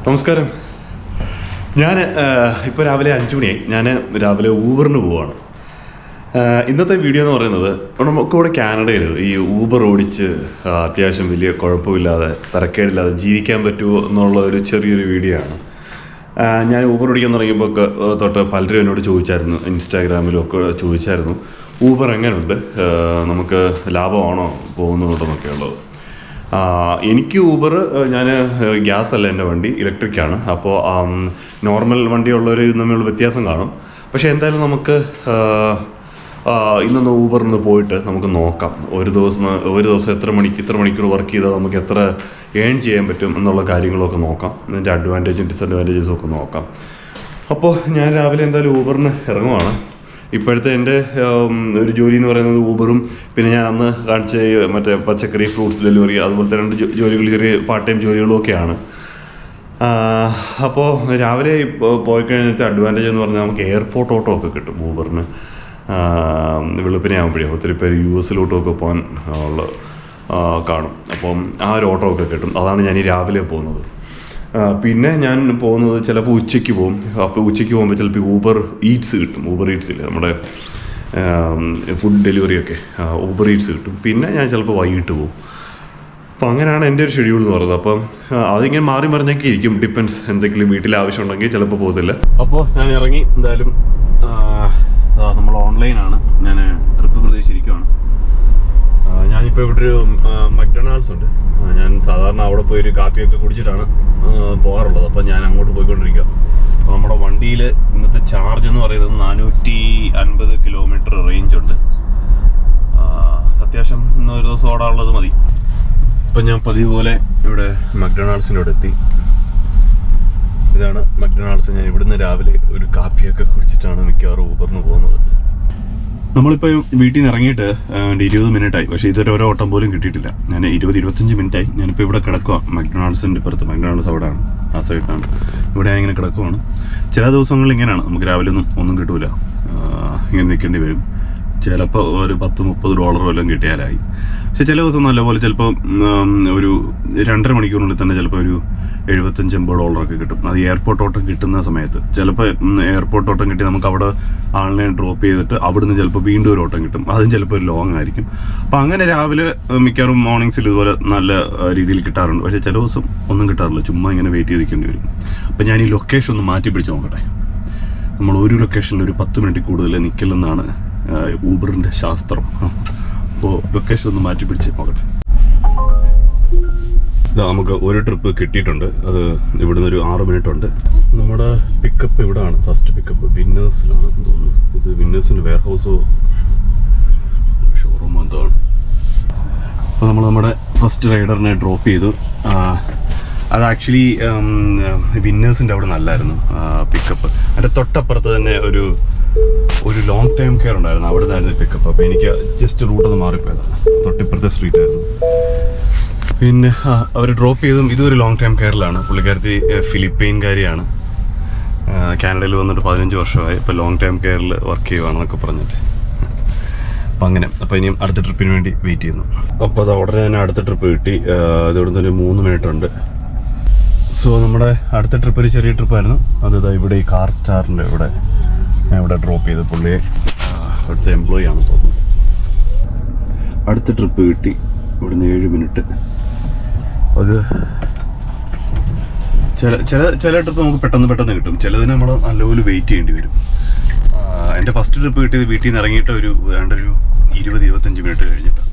നമസ്കാരം. ഞാൻ ഇപ്പോൾ രാവിലെ 5 മണിയായി. ഞാൻ രാവിലെ ഊബറിന് പോവാണ്. ഇന്നത്തെ വീഡിയോ എന്ന് പറയുന്നത് നമുക്കിവിടെ കാനഡയിൽ ഈ ഊബർ ഓടിച്ച് അത്യാവശ്യം വലിയ കുഴപ്പമില്ലാതെ തരക്കേടില്ലാതെ ജീവിക്കാൻ പറ്റുമോ എന്നുള്ള ഒരു ചെറിയൊരു വീഡിയോ ആണ്. ഞാൻ ഊബർ ഓടിക്കാൻ തുടങ്ങിയപ്പോൾ തൊട്ട് പലരും എന്നോട് ചോദിച്ചായിരുന്നു, ഇൻസ്റ്റാഗ്രാമിലും ഒക്കെ ചോദിച്ചായിരുന്നു, ഊബർ എങ്ങനെയുണ്ട്, നമുക്ക് ലാഭമാണോ പോകുന്നതെന്നൊക്കെ ഉള്ളത്. എനിക്ക് ഊബർ, ഞാൻ ഗ്യാസ് അല്ല എൻ്റെ വണ്ടി, ഇലക്ട്രിക്കാണ്. അപ്പോൾ നോർമൽ വണ്ടിയുള്ളവർ തമ്മിലുള്ള വ്യത്യാസം കാണും. പക്ഷേ എന്തായാലും നമുക്ക് ഇന്നൊന്ന് ഊബറിന് പോയിട്ട് നമുക്ക് നോക്കാം. ഒരു ദിവസം ഇത്ര മണിക്കൂർ വർക്ക് ചെയ്താൽ നമുക്ക് എത്ര ഏൺ ചെയ്യാൻ പറ്റും എന്നുള്ള കാര്യങ്ങളൊക്കെ നോക്കാം. അതിൻ്റെ അഡ്വാൻറ്റേജും ഡിസഡ്വാൻറ്റേജസും ഒക്കെ നോക്കാം. അപ്പോൾ ഞാൻ രാവിലെ എന്തായാലും ഊബറിന് ഇറങ്ങുവാണ്. ഇപ്പോഴത്തെ എൻ്റെ ഒരു ജോലി എന്ന് പറയുന്നത് ഊബറും, പിന്നെ ഞാൻ അന്ന് കാണിച്ച മറ്റേ പച്ചക്കറി ഫ്രൂട്ട്സ് ഡെലിവറി, അതുപോലത്തെ 2 ജോലികൾ, ചെറിയ പാർട്ട് ടൈം ജോലികളും ഒക്കെയാണ്. അപ്പോൾ രാവിലെ പോയി കഴിഞ്ഞിട്ട് അഡ്വാൻറ്റേജ് എന്ന് പറഞ്ഞാൽ നമുക്ക് എയർപോർട്ട് ഓട്ടോ ഒക്കെ കിട്ടും ഊബറിന്. വെളുപ്പിനെ ആകുമ്പോഴേ ഒത്തിരി പേര് US-ലോട്ടൊക്കെ പോകാൻ ഉള്ള കാണും. അപ്പം ആ ഒരു ഓട്ടോ ഒക്കെ കിട്ടും. അതാണ് ഞാൻ ഈ രാവിലെ പോകുന്നത്. പിന്നെ ഞാൻ പോകുന്നത് ചിലപ്പോൾ ഉച്ചയ്ക്ക് പോകും. അപ്പോൾ ഉച്ചയ്ക്ക് പോകുമ്പോൾ ചിലപ്പോൾ ഊബർ ഈറ്റ്സ് കിട്ടും. ഊബർ ഈറ്റ്സില്ല, നമ്മുടെ ഫുഡ് ഡെലിവറിയൊക്കെ ഊബർ ഈറ്റ്സ് കിട്ടും. പിന്നെ ഞാൻ ചിലപ്പോൾ വൈകിട്ട് പോകും. അപ്പോൾ അങ്ങനെയാണ് എൻ്റെ ഒരു ഷെഡ്യൂൾ എന്ന് പറയുന്നത്. അപ്പം അതിങ്ങനെ മാറി മറിഞ്ഞൊക്കെ ഇരിക്കും. ഡിപ്പെൻസ്, എന്തെങ്കിലും വീട്ടിൽ ആവശ്യമുണ്ടെങ്കിൽ ചിലപ്പോൾ പോകത്തില്ല. അപ്പോൾ ഞാൻ ഇറങ്ങി. എന്തായാലും നമ്മൾ ഓൺലൈനാണ്. ഞാൻ ട്രിപ്പ് പ്രതീക്ഷിച്ചിരിക്കുകയാണ്. ഞാനിപ്പോൾ ഇവിടെ ഒരു മക്ഡൊണാൾഡ്സ് ഉണ്ട്. ഞാൻ സാധാരണ അവിടെ പോയി ഒരു കാപ്പിയൊക്കെ കുടിച്ചിട്ടാണ് പോകാറുള്ളത്. അപ്പോൾ ഞാൻ അങ്ങോട്ട് പോയിക്കൊണ്ടിരിക്കുക. അപ്പോൾ നമ്മുടെ വണ്ടിയിൽ ഇന്നത്തെ ചാർജ് എന്ന് പറയുന്നത് 450 കിലോമീറ്റർ റേഞ്ച് ഉണ്ട്. അത്യാവശ്യം ഇന്നൊരു ദിവസം ഓടാനുള്ളത് മതി. ഇപ്പം ഞാൻ പതിവ് പോലെ ഇവിടെ മക്ഡൊണാൾഡ്സിൻ്റെ അവിടെ എത്തി. ഇതാണ് മക്ഡൊണാൾഡ്സ്. ഞാൻ ഇവിടുന്ന് രാവിലെ ഒരു കാപ്പിയൊക്കെ കുടിച്ചിട്ടാണ് മിക്കവാറും ഊബറിന് പോകുന്നത്. നമ്മളിപ്പോൾ വീട്ടിൽ നിന്ന് ഇറങ്ങിയിട്ട് 20 മിനിറ്റായി. പക്ഷേ ഇതൊരു ഓട്ടം പോലും കിട്ടിയിട്ടില്ല. ഞാൻ 20-25 മിനിറ്റായി. ഞാനിപ്പോൾ ഇവിടെ കിടക്കുക, മക്ഡൊണാൾഡ്സിൻ്റെ ഇപ്പുറത്ത്. മക്ഡൊണാൾഡ്സ് അവിടെയാണ്, ആ സൈഡിലാണ്. ഇവിടെ ഞാനിങ്ങനെ കിടക്കുവാണ്. ചില ദിവസങ്ങളിൽ ഇങ്ങനെയാണ്, നമുക്ക് രാവിലെ ഒന്നും കിട്ടൂല, ഇങ്ങനെ നിൽക്കേണ്ടി വരും. ചിലപ്പോൾ ഒരു $10-30 വല്ലതും കിട്ടിയാലായി. പക്ഷെ ചില ദിവസം നല്ലപോലെ ചിലപ്പോൾ ഒരു 2.5 മണിക്കൂറിനുള്ളിൽ തന്നെ ചിലപ്പോൾ ഒരു $75-80 ഒക്കെ കിട്ടും. അത് എയർപോർട്ട് ഓട്ടം കിട്ടുന്ന സമയത്ത്. ചിലപ്പോൾ എയർപോർട്ട് ഓട്ടം കിട്ടി നമുക്ക് അവിടെ ആളിനെ ഡ്രോപ്പ് ചെയ്തിട്ട് അവിടുന്ന് ചിലപ്പോൾ വീണ്ടും ഒരു ഓട്ടം കിട്ടും. അതും ചിലപ്പോൾ ഒരു ലോങ് ആയിരിക്കും. അപ്പോൾ അങ്ങനെ രാവിലെ മിക്കവാറും മോർണിംഗ്സിൽ ഇതുപോലെ നല്ല രീതിയിൽ കിട്ടാറുണ്ട്. പക്ഷേ ചില ദിവസം ഒന്നും കിട്ടാറില്ല, ചുമ്മാ ഇങ്ങനെ വെയിറ്റ് ചെയ്തിരിക്കേണ്ടി വരും. അപ്പോൾ ഞാൻ ഈ ലൊക്കേഷൻ ഒന്ന് മാറ്റി പിടിച്ച് നോക്കട്ടെ. നമ്മൾ ഒരു ലൊക്കേഷനിൽ ഒരു 10 മിനിറ്റ് കൂടുതൽ നിൽക്കില്ലെന്നാണ് ഊബറിൻ്റെ ശാസ്ത്രം. അപ്പോൾ ലൊക്കേഷൻ ഒന്ന് മാറ്റി പിടിച്ച് നോക്കട്ടെ. നമുക്ക് ഒരു ട്രിപ്പ് കിട്ടിയിട്ടുണ്ട്. അത് ഇവിടുന്ന് ഒരു 6 മിനിറ്റ് ഉണ്ട്. നമ്മുടെ പിക്കപ്പ് ഇവിടെയാണ്. ഫസ്റ്റ് പിക്കപ്പ് വിന്നേഴ്സിലാണ് തോന്നുന്നു. ഇത് വിന്നേഴ്സിൻ്റെ വെയർ ഹൗസോ ഷോറൂമോ എന്താണ്. അപ്പോൾ നമ്മൾ നമ്മുടെ ഫസ്റ്റ് റൈഡറിനെ ഡ്രോപ്പ് ചെയ്തു. അത് ആക്ച്വലി വിന്നേഴ്സിൻ്റെ അവിടെ നല്ലായിരുന്നു പിക്കപ്പ്. അതിൻ്റെ തൊട്ടപ്പുറത്ത് തന്നെ ഒരു ലോങ് ടൈം കെയർ ഉണ്ടായിരുന്നു. അവിടെ നിന്നായിരുന്നു പിക്കപ്പ്. അപ്പോൾ എനിക്ക് ജസ്റ്റ് റൂട്ടൊന്ന് മാറിപ്പോയതാണ്. തൊട്ടിപ്പുറത്തെ സ്ട്രീറ്റ് ആയിരുന്നു. പിന്നെ അവർ ഡ്രോപ്പ് ചെയ്തും ഇതൊരു ലോങ് ടൈം കെയറിലാണ്. പുള്ളിക്കാരത്തി ഫിലിപ്പൈൻകാരിയാണ്. കാനഡയിൽ വന്നിട്ട് 15 വർഷമായി. ഇപ്പോൾ ലോങ് ടൈം കെയറിൽ വർക്ക് ചെയ്യുവാണെന്നൊക്കെ പറഞ്ഞിട്ട്. അപ്പം അങ്ങനെ. അപ്പോൾ ഇനിയും അടുത്ത ട്രിപ്പിന് വേണ്ടി വെയിറ്റ് ചെയ്യുന്നു. അപ്പോൾ അത് ഉടനെ തന്നെ അടുത്ത ട്രിപ്പ് കിട്ടി. ഇവിടുന്ന് ഒരു 3 മിനിറ്റ് ഉണ്ട്. സോ നമ്മുടെ അടുത്ത ട്രിപ്പ് ഒരു ചെറിയ ട്രിപ്പായിരുന്നു. അത് ഇവിടെ ഈ കാർ സ്റ്റാറിൻ്റെ ഇവിടെ ഞാൻ ഇവിടെ ഡ്രോപ്പ് ചെയ്ത് പുള്ളിയെ അവിടുത്തെ എംപ്ലോയി ആണെന്ന് തോന്നുന്നു. അടുത്ത ട്രിപ്പ് കിട്ടി. ഇവിടുന്ന് 7 മിനിറ്റ്. അത് ചില ട്രിപ്പ് നമുക്ക് പെട്ടെന്ന് കിട്ടും. ചിലതിന് നമ്മൾ നല്ലപോലെ വെയിറ്റ് ചെയ്യേണ്ടി വരും. എൻ്റെ ഫസ്റ്റ് ട്രിപ്പ് കിട്ടിയത് വീട്ടിൽ നിന്ന് ഇറങ്ങിയിട്ട് ഒരു 20-25 മിനിറ്റ് കഴിഞ്ഞിട്ടാണ്.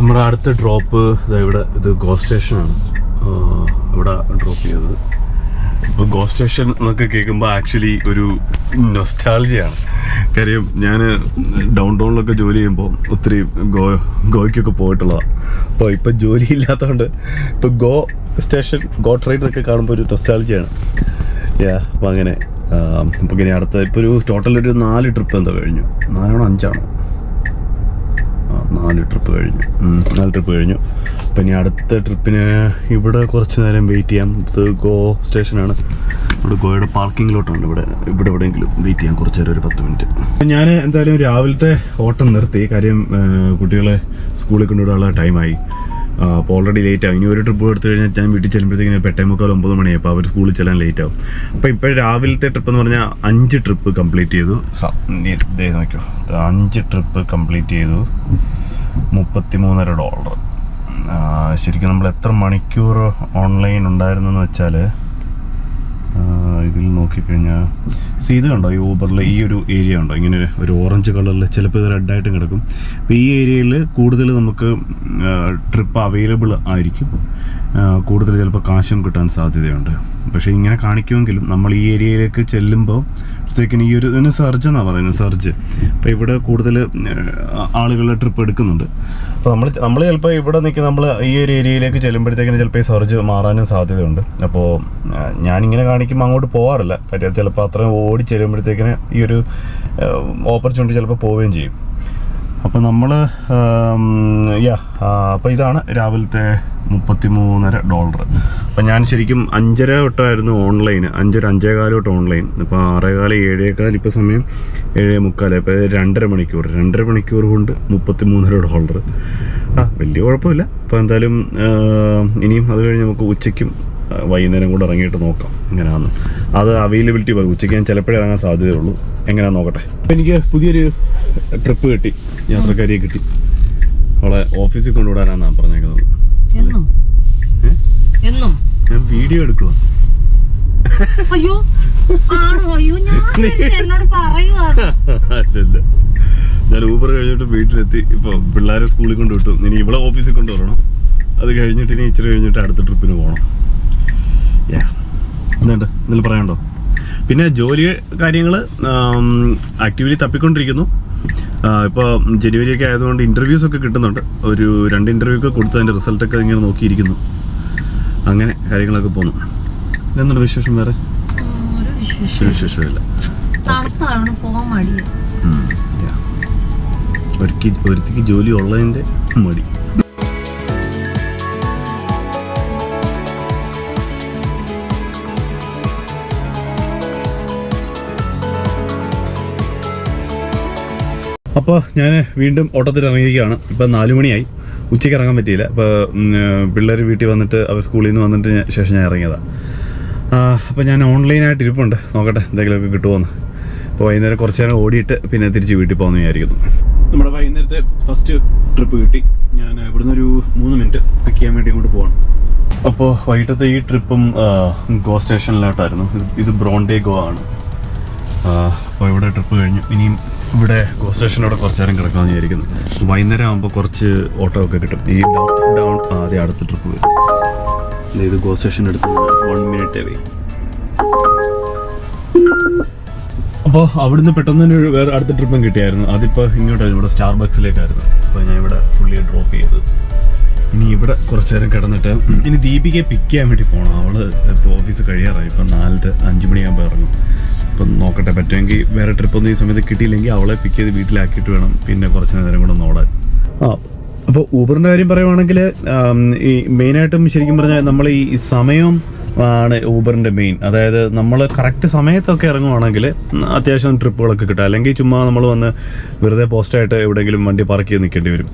നമ്മുടെ അടുത്ത ഡ്രോപ്പ് ഇത് ഗോ സ്റ്റേഷനാണ്. ഇവിടെ ഡ്രോപ്പ് ചെയ്തത്. ഇപ്പോൾ ഗോ സ്റ്റേഷൻ എന്നൊക്കെ കേൾക്കുമ്പോൾ ആക്ച്വലി ഒരു നൊസ്റ്റാൾജിയാണ്. കാര്യം ഞാൻ ഡൗൺ ടൗണിലൊക്കെ ജോലി ചെയ്യുമ്പോൾ ഒത്തിരി ഗോയ്ക്കൊക്കെ പോയിട്ടുള്ളതാണ്. അപ്പോൾ ഇപ്പം ജോലി ഇല്ലാത്തതുകൊണ്ട് ഇപ്പോൾ ഗോ സ്റ്റേഷൻ, ഗോ ട്രെയിൻ എന്നൊക്കെ കാണുമ്പോൾ ഒരു നൊസ്റ്റാൾജിയാണ്. അപ്പോൾ അങ്ങനെ. അപ്പോൾ ഇങ്ങനെ അടുത്ത ഇപ്പോൾ ഒരു ടോട്ടൽ ഒരു 4 ട്രിപ്പ് എന്തോ കഴിഞ്ഞു. 4 ആണോ 5 ആണോ? 4 ട്രിപ്പ് കഴിഞ്ഞു. അപ്പം ഇനി അടുത്ത ട്രിപ്പിന് ഇവിടെ കുറച്ച് നേരം വെയിറ്റ് ചെയ്യാം. ഇത് ഗോ സ്റ്റേഷനാണ്. ഇവിടെ ഗോയുടെ പാർക്കിങ്ങിലോട്ടുണ്ട്. ഇവിടെ എവിടെയെങ്കിലും വെയിറ്റ് ചെയ്യാം കുറച്ച് നേരം, ഒരു 10 മിനിറ്റ്. അപ്പം ഞാൻ എന്തായാലും രാവിലത്തെ ഓട്ടം നിർത്തി. കാര്യം കുട്ടികളെ സ്കൂളിൽ കൊണ്ടുവിടാനുള്ള ടൈമായി. അപ്പോൾ ഓൾറെഡി ലേറ്റ് ആവും. ഇനി ഒരു ട്രിപ്പ് എടുത്തു കഴിഞ്ഞാൽ ഞാൻ വീട്ടിൽ ചെല്ലുമ്പോഴത്തേക്കിന് 8:45 9 മണിയായി. അപ്പോൾ അവർ സ്കൂളിൽ ചെല്ലാൻ ലേറ്റ് ആവും. അപ്പോൾ ഇപ്പോൾ രാവിലത്തെ ട്രിപ്പ് എന്ന് പറഞ്ഞാൽ 5 ട്രിപ്പ് കംപ്ലീറ്റ് ചെയ്തു. നോക്കിയോ, 5 ട്രിപ്പ് കംപ്ലീറ്റ് ചെയ്തു. $33. ശരിക്കും നമ്മൾ എത്ര മണിക്കൂർ ഓൺലൈൻ ഉണ്ടായിരുന്നെന്ന് വെച്ചാൽ ഇതിൽ നോക്കിക്കഴിഞ്ഞാൽ ഇത് കണ്ടോ, ഈ ഊബറിൽ ഈ ഒരു ഏരിയ ഉണ്ടോ, ഇങ്ങനെ ഒരു ഓറഞ്ച് കളറിൽ, ചിലപ്പോൾ ഇത് റെഡായിട്ടും കിടക്കും. അപ്പോൾ ഈ ഏരിയയിൽ കൂടുതൽ നമുക്ക് ട്രിപ്പ് അവൈലബിൾ ആയിരിക്കും. കൂടുതൽ ചിലപ്പോൾ കാശും കിട്ടാൻ സാധ്യതയുണ്ട്. പക്ഷേ ഇങ്ങനെ കാണിക്കുമെങ്കിലും നമ്മൾ ഈ ഏരിയയിലേക്ക് ചെല്ലുമ്പോൾ ത്തേക്കിന് ഈ ഒരു ഇതിന് സർജ് എന്നാണ് പറയുന്നത്, സർജ്. അപ്പോൾ ഇവിടെ കൂടുതൽ ആളുകളുടെ ട്രിപ്പ് എടുക്കുന്നുണ്ട്. അപ്പോൾ നമ്മൾ ചിലപ്പോൾ ഇവിടെ നിൽക്കുന്ന നമ്മൾ ഈ ഒരു ഏരിയയിലേക്ക് ചെല്ലുമ്പോഴത്തേക്കിന് ചിലപ്പോൾ ഈ സർജ് മാറാനും സാധ്യതയുണ്ട്. അപ്പോൾ ഞാനിങ്ങനെ കാണിക്കുമ്പോൾ അങ്ങോട്ട് പോകാറില്ല. കാര്യം ചിലപ്പോൾ അത്രയും ഓടി ചെല്ലുമ്പോഴത്തേക്കിന് ഈ ഒരു ഓപ്പർച്യൂണിറ്റി ചിലപ്പോൾ പോവുകയും ചെയ്യും. അപ്പോൾ നമ്മൾ അപ്പോൾ ഇതാണ് രാവിലത്തെ $33. അപ്പം ഞാൻ ശരിക്കും 5:30 തൊട്ടായിരുന്നു ഓൺലൈൻ, 5:30 5:15 തൊട്ട് ഓൺലൈൻ. ഇപ്പോൾ 6:15 7:15 ഇപ്പോൾ സമയം 7:45. ഇപ്പോൾ 2.5 മണിക്കൂർ കൊണ്ട് $33. വലിയ കുഴപ്പമില്ല. അപ്പോൾ എന്തായാലും ഇനിയും അത് കഴിഞ്ഞ് നമുക്ക് ഉച്ചയ്ക്കും വൈകുന്നേരം കൂടെ ഇറങ്ങിയിട്ട് നോക്കാം എങ്ങനെയാണെന്ന്. അത് അവൈലബിലിറ്റി പറയും. ഉച്ചയ്ക്ക് ഞാൻ ചിലപ്പോഴേ ഇറങ്ങാൻ സാധ്യതയുള്ളൂ. എങ്ങനെയാണെന്ന് നോക്കട്ടെ. അപ്പോൾ എനിക്ക് പുതിയൊരു ട്രിപ്പ് കിട്ടി, യാത്രക്കാരിയെ കിട്ടി. അവളെ ഓഫീസിൽ കൊണ്ടുവിടാനാണ് പറഞ്ഞേക്കുന്നത്. ഞാൻ വീഡിയോ എടുക്കുക. ഞാൻ ഊബർ കഴിഞ്ഞിട്ട് വീട്ടിലെത്തി. ഇപ്പൊ പിള്ളേരെ സ്കൂളിൽ കൊണ്ടുവിട്ടു. ഇനി ഇവിടെ ഓഫീസിൽ കൊണ്ടുവരണം. അത് കഴിഞ്ഞിട്ട് ഇനി ഇച്ചിരി കഴിഞ്ഞിട്ട് അടുത്ത ട്രിപ്പിന് പോകണം. എന്തുണ്ട് എന്തെങ്കിലും പറയാനുണ്ടോ? പിന്നെ ജോലി കാര്യങ്ങൾ ആക്റ്റീവ്ലി തപ്പിക്കൊണ്ടിരിക്കുന്നു. ഇപ്പോൾ ജനുവരിയൊക്കെ ആയതുകൊണ്ട് ഇൻ്റർവ്യൂസ് ഒക്കെ കിട്ടുന്നുണ്ട്. ഒരു 2 ഇൻ്റർവ്യൂ ഒക്കെ കൊടുത്ത് അതിൻ്റെ റിസൾട്ടൊക്കെ ഇങ്ങനെ നോക്കിയിരിക്കുന്നു. അങ്ങനെ കാര്യങ്ങളൊക്കെ പോകുന്നു. എന്തുണ്ട് വിശേഷം? വേറെ വിശേഷമില്ല. ഒരുത്തിക്ക് ജോലി ഉള്ളതിൻ്റെ മടി. അപ്പോൾ ഞാൻ വീണ്ടും ഓട്ടത്തിൽ ഇറങ്ങിയിരിക്കുകയാണ്. ഇപ്പം 4 മണിയായി. ഉച്ചയ്ക്ക് ഇറങ്ങാൻ പറ്റിയില്ല. അപ്പോൾ പിള്ളേർ വീട്ടിൽ വന്നിട്ട് അവർ സ്കൂളിൽ നിന്ന് വന്നിട്ട് ശേഷം ഞാൻ ഇറങ്ങിയതാണ്. അപ്പോൾ ഞാൻ ഓൺലൈനായിട്ട് ഇരിപ്പുണ്ട്. നോക്കട്ടെ എന്തെങ്കിലുമൊക്കെ കിട്ടുമോയെന്ന്. അപ്പോൾ വൈകുന്നേരം കുറച്ച് നേരം ഓടിയിട്ട് പിന്നെ തിരിച്ച് വീട്ടിൽ പോകുമെന്ന് വിചാരിക്കുന്നു. നമ്മുടെ വൈകുന്നേരത്തെ ഫസ്റ്റ് ട്രിപ്പ് കിട്ടി. ഞാൻ ഇവിടുന്ന് ഒരു 3 മിനിറ്റ് പിക്ക് ചെയ്യാൻ വേണ്ടി ഇങ്ങോട്ട് പോകണം. അപ്പോൾ വൈകിട്ടത്തെ ഈ ട്രിപ്പും ഗോ സ്റ്റേഷനിലോട്ടായിരുന്നു. ഇത് ബ്രോണ്ടേ ഗോ ആണ്. അപ്പോൾ ഇവിടെ ട്രിപ്പ് കഴിഞ്ഞു. ഇനിയും ഇവിടെ ഗോ സ്റ്റേഷനോടെ കുറച്ച് നേരം കിടക്കാമെന്ന് വിചാരിക്കുന്നു. വൈകുന്നേരം ആകുമ്പോൾ കുറച്ച് ഓട്ടോ ഒക്കെ കിട്ടും. ഈ ഡൗൺ ആദ്യം അടുത്ത ട്രിപ്പ് വരും. ഇത് ഗോ സ്റ്റേഷൻ എടുത്ത് 1 മിനിറ്റ് അവേ. അപ്പോൾ അവിടുന്ന് പെട്ടെന്ന് തന്നെ വേറെ അടുത്ത ട്രിപ്പും കിട്ടിയായിരുന്നു. അതിപ്പോൾ ഇങ്ങോട്ടായിരുന്നു, ഇവിടെ സ്റ്റാർബക്സിലേക്കായിരുന്നു. അപ്പോൾ ഞാൻ ഇവിടെ പുള്ളിയെ ഡ്രോപ്പ് ചെയ്തത്. ഇനി ഇവിടെ കുറച്ച് നേരം കിടന്നിട്ട് ഇനി ദീപികയെ പിക്ക് ചെയ്യാൻ വേണ്ടി പോകണം. അവള് ഇപ്പോൾ ഓഫീസ് കഴിയാറായി. ഇപ്പം 4 5 മണിയാകുമ്പോൾ ഇറങ്ങും. അപ്പം നോക്കട്ടെ, പറ്റുമെങ്കിൽ വേറെ ട്രിപ്പൊന്നും ഈ സമയത്ത് കിട്ടിയില്ലെങ്കിൽ അവളെ പിക്ക് ചെയ്ത് വീട്ടിലാക്കിയിട്ട് വേണം പിന്നെ കുറച്ച് നേരം കൂടെ ഒന്ന് ഓടാൻ. അപ്പോൾ ഊബറിൻ്റെ കാര്യം പറയുവാണെങ്കിൽ ഈ മെയിനായിട്ടും ശരിക്കും പറഞ്ഞാൽ നമ്മൾ ഈ സമയം ആണ് ഊബറിൻ്റെ മെയിൻ. അതായത് നമ്മൾ കറക്റ്റ് സമയത്തൊക്കെ ഇറങ്ങുവാണെങ്കിൽ അത്യാവശ്യം ട്രിപ്പുകളൊക്കെ കിട്ടും. അല്ലെങ്കിൽ ചുമ്മാ നമ്മൾ വന്ന് വെറുതെ പോസ്റ്റായിട്ട് എവിടെയെങ്കിലും വണ്ടി പാർക്ക് ചെയ്ത് നിൽക്കേണ്ടി വരും.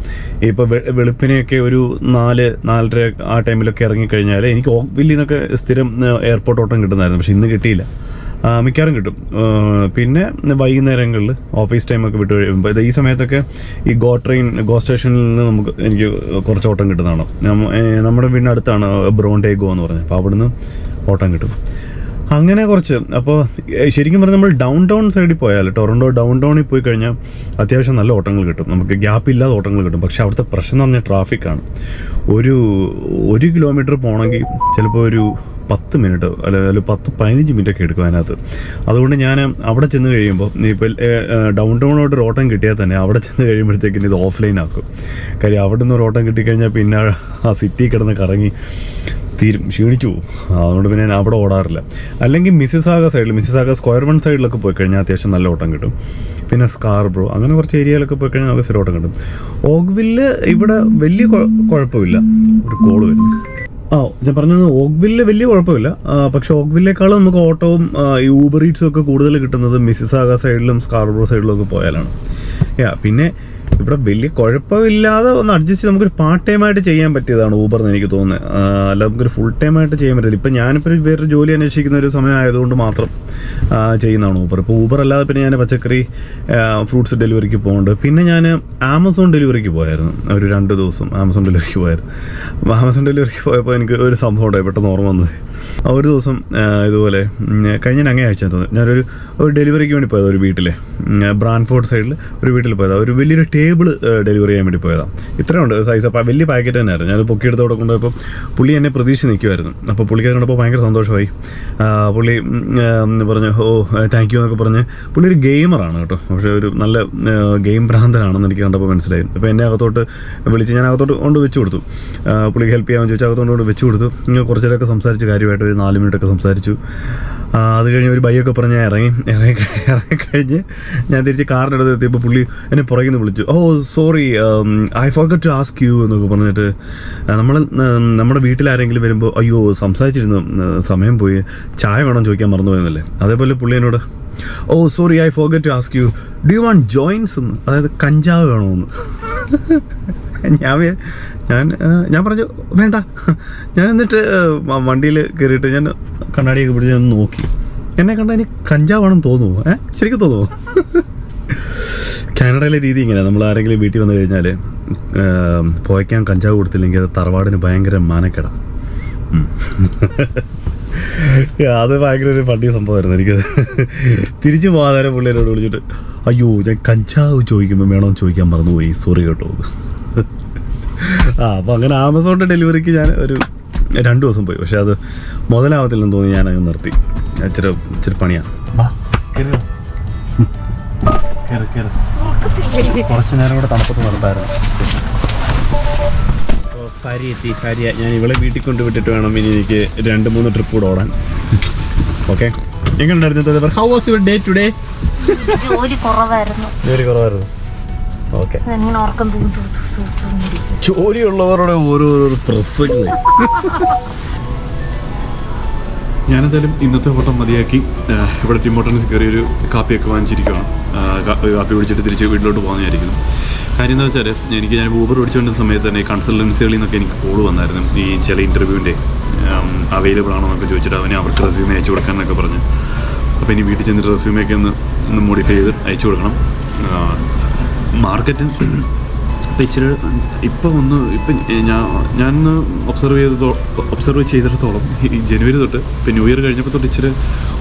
ഇപ്പോൾ വെളുപ്പിനെയൊക്കെ ഒരു 4-4:30 ആ ടൈമിലൊക്കെ ഇറങ്ങിക്കഴിഞ്ഞാൽ എനിക്ക് ഓക്വില്ലിൽ നിന്നൊക്കെ സ്ഥിരം എയർപോർട്ട് ഓട്ടം കിട്ടുന്നതായിരുന്നു. പക്ഷെ ഇന്ന് കിട്ടിയില്ല. മിക്കവാറും കിട്ടും. പിന്നെ വൈകുന്നേരങ്ങളിൽ ഓഫീസ് ടൈമൊക്കെ വിട്ട് കഴിയുമ്പോൾ ഈ സമയത്തൊക്കെ ഈ ഗോ സ്റ്റേഷനിൽ നിന്ന് എനിക്ക് കുറച്ച് ഓട്ടം കിട്ടുന്നതാണ്. നമ്മുടെ വീടിൻ്റെ അടുത്താണ് ബ്രോണ്ടേ ഗോ എന്ന് പറഞ്ഞത്. അപ്പോൾ അവിടുന്ന് ഓട്ടം കിട്ടും. അങ്ങനെ കുറച്ച്. അപ്പോൾ ശരിക്കും പറഞ്ഞാൽ നമ്മൾ ഡൗൺ ടൗൺ സൈഡിൽ പോയാൽ, ടൊറൻഡോ ഡൗൺ ടൗണിൽ പോയി കഴിഞ്ഞാൽ അത്യാവശ്യം നല്ല ഓട്ടങ്ങൾ കിട്ടും. നമുക്ക് ഗ്യാപ്പില്ലാതെ ഓട്ടങ്ങൾ കിട്ടും. പക്ഷേ അവിടുത്തെ പ്രശ്നം എന്ന് പറഞ്ഞാൽ ട്രാഫിക്കാണ്. ഒരു കിലോമീറ്റർ പോകണമെങ്കിൽ ചിലപ്പോൾ ഒരു 10 മിനിറ്റ് അല്ലെങ്കിൽ 10-15 മിനിറ്റൊക്കെ എടുക്കും അതിനകത്ത്. അതുകൊണ്ട് ഞാൻ അവിടെ ചെന്ന് കഴിയുമ്പോൾ ഇപ്പോൾ ഡൗൺ ടൗണിലോട്ട് ഒരു ഓട്ടം കിട്ടിയാൽ തന്നെ അവിടെ ചെന്ന് കഴിയുമ്പോഴത്തേക്കിന് ഇത് ഓഫ്ലൈൻ ആക്കും. കാര്യം അവിടെ നിന്ന് ഒരു ഓട്ടം കിട്ടിക്കഴിഞ്ഞാൽ പിന്നെ ആ സിറ്റി കിടന്ന് കറങ്ങി ക്ഷീണിച്ചു പോകും. അതുകൊണ്ട് പിന്നെ ഞാൻ അവിടെ ഓടാറില്ല. അല്ലെങ്കിൽ മിസിസാഗ സ്ക്വയർ 1 സൈഡിലൊക്കെ പോയി കഴിഞ്ഞാൽ അത്യാവശ്യം നല്ല ഓട്ടം കിട്ടും. പിന്നെ സ്കാർബ്രോ അങ്ങനെ കുറച്ച് ഏരിയയിലൊക്കെ പോയി കഴിഞ്ഞാൽ നമുക്ക് സ്ഥിരം ഓട്ടം കിട്ടും. ഓഗ്വില്ല് ഇവിടെ വലിയ കുഴപ്പമില്ല. ഒരു കോള് വരുന്നു. ഞാൻ പറഞ്ഞത് ഓഗ്വില്ല് വലിയ കുഴപ്പമില്ല. പക്ഷെ ഓഗ്വില്ലേക്കാളും നമുക്ക് ഓട്ടവും ഈ ഊബർ ഈറ്റ്സും ഒക്കെ കൂടുതൽ കിട്ടുന്നത് മിസിസാഗ സൈഡിലും സ്കാർബ്രോ സൈഡിലും ഒക്കെ പോയാലാണ്. പിന്നെ ഇവിടെ വലിയ കുഴപ്പമില്ലാതെ ഒന്ന് അഡ്ജസ്റ്റ് നമുക്കൊരു പാർട്ട് ടൈം ആയിട്ട് ചെയ്യാൻ പറ്റിയതാണ് ഊബർ എന്ന് എനിക്ക് തോന്നുന്നത്. അല്ല നമുക്കൊരു ഫുൾ ടൈം ആയിട്ട് ചെയ്യാൻ പറ്റില്ല. ഇപ്പം ഞാനിപ്പോൾ വേറൊരു ജോലി അന്വേഷിക്കുന്ന ഒരു സമയമായതുകൊണ്ട് മാത്രം ചെയ്യുന്നതാണ് ഊബർ. ഇപ്പോൾ ഊബർ അല്ലാതെ പിന്നെ ഞാൻ പച്ചക്കറി ഫ്രൂട്ട്സ് ഡെലിവറിക്ക് പോകുന്നുണ്ട്. പിന്നെ ഞാൻ ആമസോൺ ഡെലിവറിക്ക് പോയായിരുന്നു ഒരു 2 ദിവസം. ആമസോൺ ഡെലിവറിക്ക് പോയപ്പോൾ എനിക്ക് ഒരു സംഭവം ഉണ്ടായി പെട്ടെന്ന് ഓർമ്മ വന്നത്. ഒരു ദിവസം ഇതുപോലെ കഴിഞ്ഞ അങ്ങേയാഴ്ച തോന്നുന്നു ഞാനൊരു ഡെലിവറിക്ക് വേണ്ടി പോയതാണ് ഒരു വീട്ടിലെ ബ്രാൻഫോർഡ് സൈഡിൽ ഒരു വീട്ടിൽ പോയതാണ്. ഒരു വലിയൊരു ടേബിൾ ഡെലിവറി ചെയ്യാൻ വേണ്ടി പോയതാണ്. ഇത്രയുണ്ട് സൈസ്. അപ്പോൾ വലിയ പാക്കറ്റ് തന്നെയായിരുന്നു. ഞാനത് പൊക്കിയെടുത്തോടെ കൊണ്ടുപോയപ്പോൾ പുള്ളി എന്നെ പ്രതീക്ഷിച്ച് നിൽക്കുമായിരുന്നു. അപ്പോൾ പുള്ളിക്ക് കണ്ടപ്പോൾ ഭയങ്കര സന്തോഷമായി. പുള്ളി പറഞ്ഞു താങ്ക് യു എന്നൊക്കെ പറഞ്ഞ്. പുള്ളി ഒരു ഗെയിമറാണ് കേട്ടോ. പക്ഷേ ഒരു നല്ല ഗെയിം ഭ്രാന്തനാണെന്ന് എനിക്ക് കണ്ടപ്പോൾ മനസ്സിലായി. അപ്പോൾ എന്നെ അകത്തോട്ട് വിളിച്ച് ഞാൻ അകത്തോട്ട് കൊണ്ട് വെച്ച് കൊടുത്തു. പുള്ളിക്ക് ഹെൽപ്പ് ചെയ്യാമെന്ന് ചോദിച്ചാൽ അകത്തോണ്ട് വെച്ച് കൊടുത്തു. ഇങ്ങനെ കുറച്ചേരൊക്കെ സംസാരിച്ച് കാര്യമായിട്ട് ഒരു 4 മിനിറ്റൊക്കെ സംസാരിച്ചു. അത് കഴിഞ്ഞ് ഒരു ബൈയൊക്കെ പറഞ്ഞ് ഞാൻ ഇറങ്ങിക്കഴിഞ്ഞ് ഞാൻ തിരിച്ച് കാറിൻ്റെ അടുത്ത് എത്തിയപ്പോൾ പുള്ളി എന്നെ പുറകിൽ നിന്ന് വിളിച്ചു. Sorry I forgot to ask you എന്നൊക്കെ പറഞ്ഞിട്ട് നമ്മുടെ വീട്ടിലാരെങ്കിലും വരുമ്പോൾ അയ്യോ സംസാരിച്ചിരുന്നു സമയം പോയി ചായ വേണം ചോദിക്കാൻ മറന്നു പോയെന്നല്ലേ. അതേപോലെ പുള്ളി എന്നോട് sorry I forgot to ask you do you want joints എന്ന്, അതായത് കഞ്ചാവ് വേണമെന്ന്. ഞാൻ പറഞ്ഞു വേണ്ട. ഞാൻ എന്നിട്ട് വണ്ടിയിൽ കയറിയിട്ട് ഞാൻ കണ്ണാടിയൊക്കെ പിടിച്ച് ഞാൻ നോക്കി. എന്നെ കണ്ടാൽ എനിക്ക് കഞ്ചാവാണെന്ന് തോന്നുമോ? ശരിക്കും തോന്നുമോ? കാനഡയിലെ രീതി ഇങ്ങനെ, നമ്മൾ ആരെങ്കിലും വീട്ടിൽ വന്നു കഴിഞ്ഞാൽ പോയ്ക്കാൻ കഞ്ചാവ് കൊടുത്തില്ലെങ്കിൽ അത് തറവാടിന് ഭയങ്കര മാനക്കേടാണ്. അത് ഭയങ്കര ഒരു പണ്ടിയ സംഭവമായിരുന്നു എനിക്കത്. തിരിച്ചു പോകാതെ പുള്ളിയോട് വിളിച്ചിട്ട് അയ്യോ ഞാൻ കഞ്ചാവ് ചോദിക്കുമ്പോൾ വേണമെന്ന് ചോദിക്കാൻ മറന്നുപോയി, സോറി കേട്ടോ. അപ്പോൾ അങ്ങനെ ആമസോണിൻ്റെ ഡെലിവറിക്ക് ഞാൻ ഒരു 2 ദിവസം പോയി. പക്ഷെ അത് മുതലാവത്തില്ലെന്ന് തോന്നി ഞാനങ്ങ് നിർത്തി. ഇച്ചിരി പണിയാണ്. കുറച്ച് നേരം കൂടെ തണുപ്പത്ത് നിർത്തായിരുന്നു. ഫാരിയ ഞാൻ ഇവളെ വീട്ടിൽ കൊണ്ടുവിട്ടിട്ട് വേണം ഇനി എനിക്ക് 2-3 ട്രിപ്പ് കൂടെ ഓടാൻ. ഓക്കെ, എങ്ങനെയുണ്ടായിരുന്നു? How was your day today? ജോലി കുറവായിരുന്നു. ഓക്കെ, ജോലിയുള്ളവരുടെ ഓരോരോ പ്രശ്നങ്ങൾ. ഞാനെന്തായാലും ഇന്നത്തെ ഓട്ടം മതിയാക്കി ഇവിടെ ടിം ഹോർട്ടൻസ് കയറിയൊരു കാപ്പിയൊക്കെ വാങ്ങിച്ചിരിക്കുകയാണ്. കാപ്പി കുടിച്ചിട്ട് തിരിച്ച് വീട്ടിലോട്ട് പോകുന്നതായിരിക്കുന്നു. കാര്യം എന്താ വെച്ചാൽ ഞാൻ ഊബർ ഓടിച്ചുകൊണ്ടിരുന്ന സമയത്ത് തന്നെ കൺസൾട്ടൻസികളിൽ നിന്നൊക്കെ എനിക്ക് കോൾ വന്നായിരുന്നു. ഈ ചില ഇൻ്റർവ്യൂവിൻ്റെ അവൈലബിൾ ആണോ എന്നൊക്കെ ചോദിച്ചിട്ട് അവർക്ക് റെസ്യൂമേ അയച്ചു കൊടുക്കാനൊക്കെ പറഞ്ഞ്. അപ്പോൾ ഇനി വീട്ടിൽ ചെന്നിട്ട് റെസ്യൂമേയൊക്കെ ഒന്ന് മോഡിഫൈ ചെയ്ത് അയച്ചു കൊടുക്കണം. മാർക്കറ്റ് ഇപ്പം ഞാനൊന്ന് ഒബ്സർവ് ചെയ്തിടത്തോളം ഈ ജനുവരി തൊട്ട് ഇപ്പം ന്യൂ ഇയർ കഴിഞ്ഞപ്പോൾ തൊട്ട് ഇച്ചിരി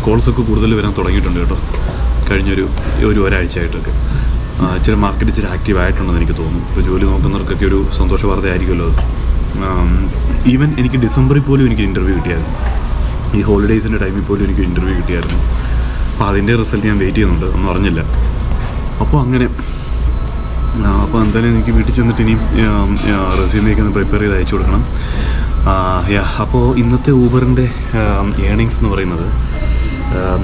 കോൾസൊക്കെ കൂടുതൽ വരാൻ തുടങ്ങിയിട്ടുണ്ട് കേട്ടോ. കഴിഞ്ഞൊരു ഒരാഴ്ചയായിട്ടൊക്കെ ഇച്ചിരി മാർക്കറ്റ് ഇച്ചിരി ആക്റ്റീവ് ആയിട്ടുണ്ടെന്ന് എനിക്ക് തോന്നുന്നു. ഇപ്പോൾ ജോലി നോക്കുന്നവർക്കൊക്കെ ഒരു സന്തോഷ വാർത്തയായിരിക്കുമല്ലോ അത്. ഈവൻ എനിക്ക് ഡിസംബറിൽ പോലും എനിക്ക് ഇൻ്റർവ്യൂ കിട്ടിയായിരുന്നു. ഈ ഹോളിഡേയ്സിൻ്റെ ടൈമിൽ പോലും എനിക്ക് ഇൻ്റർവ്യൂ കിട്ടിയായിരുന്നു. അപ്പോൾ അതിൻ്റെ റിസൾട്ട് ഞാൻ വെയിറ്റ് ചെയ്യുന്നുണ്ട്, ഒന്നും അറിഞ്ഞില്ല. അപ്പോൾ എന്തായാലും എനിക്ക് വീട്ടിൽ ചെന്നിട്ട് ഇനിയും റെസ്യൂമേക്ക് ഒന്ന് പ്രിപ്പയർ ചെയ്ത് അയച്ചു കൊടുക്കണം. അപ്പോൾ ഇന്നത്തെ ഊബറിൻ്റെ ഏണിങ്സ് എന്ന് പറയുന്നത്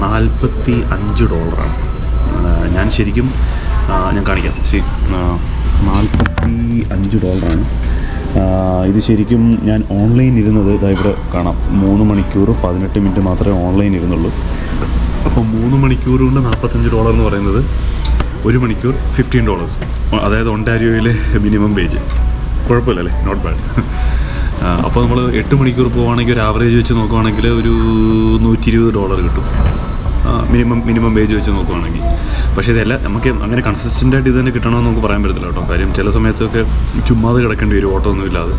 $45. ഞാൻ ശരിക്കും ഞാൻ കാണിക്കാം. $45. ഇത് ശരിക്കും ഞാൻ ഓൺലൈൻ ഇരുന്നത് ഇതാ ഇവിടെ കാണാം. 3 മണിക്കൂർ 18 മിനിറ്റ് മാത്രമേ ഓൺലൈൻ ഇരുന്നുള്ളൂ. അപ്പോൾ 3 മണിക്കൂർ കൊണ്ട് $45 എന്ന് പറയുന്നത് 1 മണിക്കൂർ $15. അതായത് ഒണ്ടാരിയോയിലെ മിനിമം വേജ്. കുഴപ്പമില്ലല്ലേ, നോട്ട് ബാഡ്. അപ്പോൾ നമ്മൾ 8 മണിക്കൂർ പോവുകയാണെങ്കിൽ ഒരു ആവറേജ് വെച്ച് നോക്കുവാണെങ്കിൽ ഒരു $120 കിട്ടും മിനിമം വേജ് വെച്ച് നോക്കുവാണെങ്കിൽ. പക്ഷേ ഇതല്ല നമുക്ക് അങ്ങനെ കൺസിസ്റ്റൻ്റായിട്ട് ഇത് തന്നെ കിട്ടണമെന്ന് നമുക്ക് പറയാൻ പറ്റത്തില്ല കേട്ടോ. കാര്യം ചില സമയത്തൊക്കെ ചുമ്മാതെ കിടക്കേണ്ടി വരും ഓട്ടമൊന്നുമില്ലാതെ.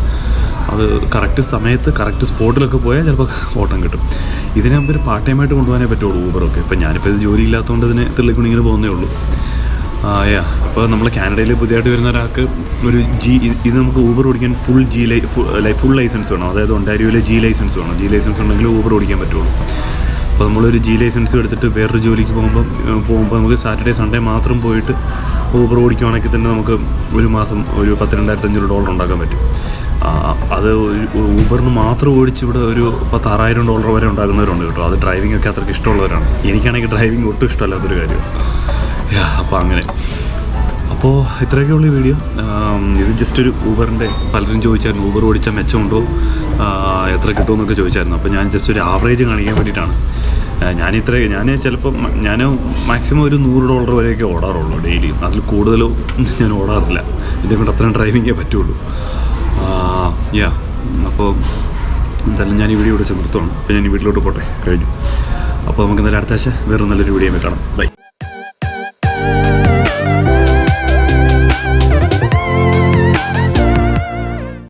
അത് കറക്റ്റ് സമയത്ത് കറക്റ്റ് സ്പോട്ടിലൊക്കെ പോയാൽ ചിലപ്പോൾ ഓട്ടം കിട്ടും. ഇതിനെ നമുക്കൊരു പാർട്ട് ടൈമായിട്ട് കൊണ്ടുപോകാനേ പറ്റുള്ളൂ ഊബറൊക്കെ. ഇപ്പം ഞാനിപ്പോൾ ഇത് ജോലി ഇല്ലാത്തതുകൊണ്ട് ഇതിനെ തെള്ളിക്കൊണ്ടിങ്ങനെ പോകുന്നേ ഉള്ളൂ. അപ്പോൾ നമ്മൾ കാനഡയിൽ പുതിയതായിട്ട് വരുന്ന ഒരാൾക്ക് ഇത് നമുക്ക് ഊബർ ഓടിക്കാൻ ഫുൾ ലൈസൻസ് വേണം. അതായത് ഒണ്ടാരിയോയിലെ G ലൈസൻസ് വേണം. G ലൈസൻസ് ഉണ്ടെങ്കിൽ ഊബർ ഓടിക്കാൻ പറ്റുള്ളൂ. അപ്പോൾ നമ്മളൊരു G ലൈസൻസ് എടുത്തിട്ട് വേറൊരു ജോലിക്ക് പോകുമ്പോൾ നമുക്ക് സാറ്റർഡേ സൺഡേ മാത്രം പോയിട്ട് ഊബർ ഓടിക്കുവാണെങ്കിൽ തന്നെ നമുക്ക് ഒരു മാസം ഒരു $10,200 ഉണ്ടാക്കാൻ പറ്റും. അത് ഊബറിന് മാത്രം ഓടിച്ച് ഇവിടെ ഒരു $6,000 വരെ ഉണ്ടാകുന്നവരുണ്ട് കേട്ടോ. അത് ഡ്രൈവിംഗ് ഒക്കെ അത്രയ്ക്ക് ഇഷ്ടമുള്ളവരാണ്. എനിക്കാണെങ്കിൽ ഡ്രൈവിംഗ് ഒട്ടും ഇഷ്ടമല്ലാത്തൊരു കാര്യം. അപ്പോൾ അങ്ങനെ. അപ്പോൾ ഇത്രയൊക്കെയുള്ള വീഡിയോ. ഇത് ജസ്റ്റ് ഒരു ഊബറിൻ്റെ, പലരും ചോദിച്ചായിരുന്നു ഊബർ ഓടിച്ചാൽ മെച്ചമുണ്ടോ, എത്ര കിട്ടുമെന്നൊക്കെ ചോദിച്ചായിരുന്നു. അപ്പോൾ ഞാൻ ജസ്റ്റ് ഒരു ആവറേജ് കാണിക്കാൻ വേണ്ടിയിട്ടാണ്. ഞാൻ ചിലപ്പം മാക്സിമം ഒരു $100 വരെയൊക്കെ ഓടാറുള്ളൂ ഡെയിലി. അതിൽ കൂടുതലോ ഞാൻ ഓടാറില്ല. ഇതിനെ കൊണ്ട് അത്രയും ഡ്രൈവിങ്ങേ പറ്റുള്ളൂ. അപ്പോൾ എന്തായാലും ഞാൻ ഈ വീഡിയോ ഇവിടെ നിർത്തുവാണ്. അപ്പോൾ ഞാൻ ഈ വീട്ടിലോട്ട് പോട്ടെ, കഴിഞ്ഞു. അപ്പോൾ നമുക്ക് എന്തായാലും അടുത്ത ആഴ്ച വേറെ നല്ലൊരു വീഡിയോ കാണാം. ബൈ.